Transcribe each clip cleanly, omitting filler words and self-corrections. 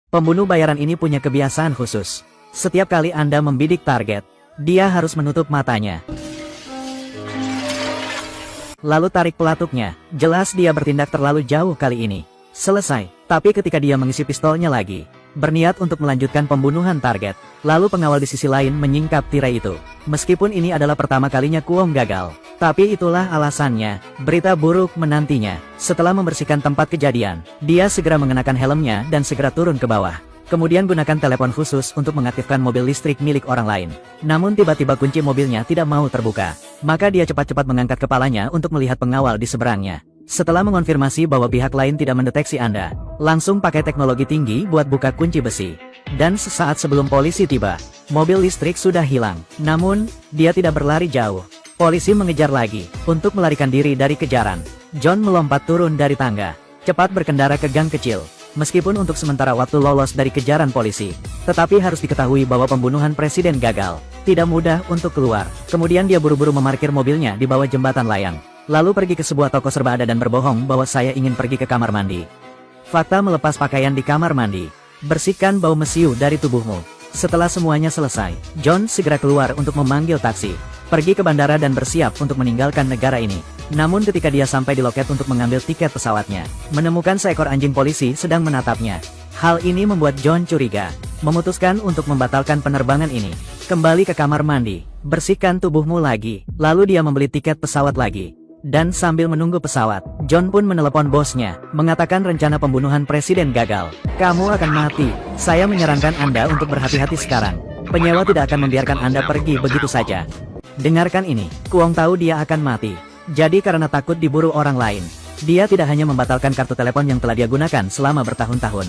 Pembunuh bayaran ini punya kebiasaan khusus. Setiap kali Anda membidik target, dia harus menutup matanya. Lalu tarik pelatuknya, jelas dia bertindak terlalu jauh kali ini. Selesai, tapi ketika dia mengisi pistolnya lagi, berniat untuk melanjutkan pembunuhan target, lalu pengawal di sisi lain menyingkap tirai itu. Meskipun ini adalah pertama kalinya Kuong gagal, tapi itulah alasannya, berita buruk menantinya. Setelah membersihkan tempat kejadian, dia segera mengenakan helmnya dan segera turun ke bawah. Kemudian gunakan telepon khusus untuk mengaktifkan mobil listrik milik orang lain. Namun tiba-tiba kunci mobilnya tidak mau terbuka. Maka dia cepat-cepat mengangkat kepalanya untuk melihat pengawal di seberangnya. Setelah mengonfirmasi bahwa pihak lain tidak mendeteksi Anda, langsung pakai teknologi tinggi buat buka kunci besi. Dan sesaat sebelum polisi tiba, mobil listrik sudah hilang. Namun, dia tidak berlari jauh. Polisi mengejar lagi. Untuk melarikan diri dari kejaran, John melompat turun dari tangga, cepat berkendara ke gang kecil. Meskipun untuk sementara waktu lolos dari kejaran polisi, tetapi harus diketahui bahwa pembunuhan presiden gagal. Tidak mudah untuk keluar. Kemudian dia buru-buru memarkir mobilnya di bawah jembatan layang. Lalu pergi ke sebuah toko serba ada dan berbohong bahwa saya ingin pergi ke kamar mandi. Fakta melepas pakaian di kamar mandi. Bersihkan bau mesiu dari tubuhmu. Setelah semuanya selesai, John segera keluar untuk memanggil taksi. Pergi ke bandara dan bersiap untuk meninggalkan negara ini. Namun ketika dia sampai di loket untuk mengambil tiket pesawatnya, menemukan seekor anjing polisi sedang menatapnya. Hal ini membuat John curiga, memutuskan untuk membatalkan penerbangan ini. Kembali ke kamar mandi, bersihkan tubuhmu lagi, lalu dia membeli tiket pesawat lagi. Dan sambil menunggu pesawat, John pun menelepon bosnya, mengatakan rencana pembunuhan presiden gagal. Kamu akan mati, saya menyarankan Anda untuk berhati-hati sekarang. Penyewa tidak akan membiarkan Anda pergi begitu saja. Dengarkan ini, Kuong tahu dia akan mati. Jadi karena takut diburu orang lain, dia tidak hanya membatalkan kartu telepon yang telah dia gunakan selama bertahun-tahun,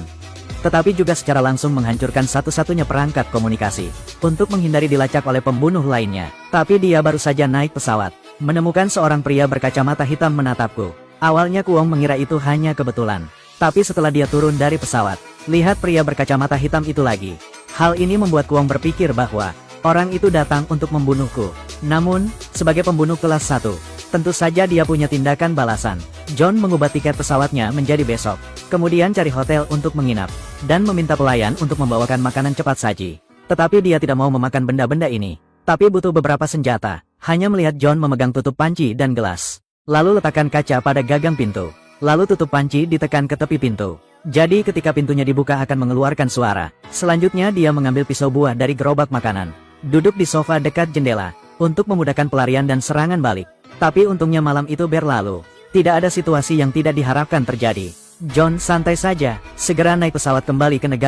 tetapi juga secara langsung menghancurkan satu-satunya perangkat komunikasi, untuk menghindari dilacak oleh pembunuh lainnya. Tapi dia baru saja naik pesawat, menemukan seorang pria berkacamata hitam menatapku. Awalnya Kuong mengira itu hanya kebetulan, tapi setelah dia turun dari pesawat, lihat pria berkacamata hitam itu lagi. Hal ini membuat Kuong berpikir bahwa orang itu datang untuk membunuhku. Namun, sebagai pembunuh kelas 1, tentu saja dia punya tindakan balasan. John mengubah tiket pesawatnya menjadi besok. Kemudian cari hotel untuk menginap. Dan meminta pelayan untuk membawakan makanan cepat saji. Tetapi dia tidak mau memakan benda-benda ini. Tapi butuh beberapa senjata. Hanya melihat John memegang tutup panci dan gelas. Lalu letakkan kaca pada gagang pintu. Lalu tutup panci ditekan ke tepi pintu. Jadi ketika pintunya dibuka akan mengeluarkan suara. Selanjutnya dia mengambil pisau buah dari gerobak makanan. Duduk di sofa dekat jendela. Untuk memudahkan pelarian dan serangan balik. Tapi untungnya malam itu berlalu. Tidak ada situasi yang tidak diharapkan terjadi. John santai saja, segera naik pesawat kembali ke negara.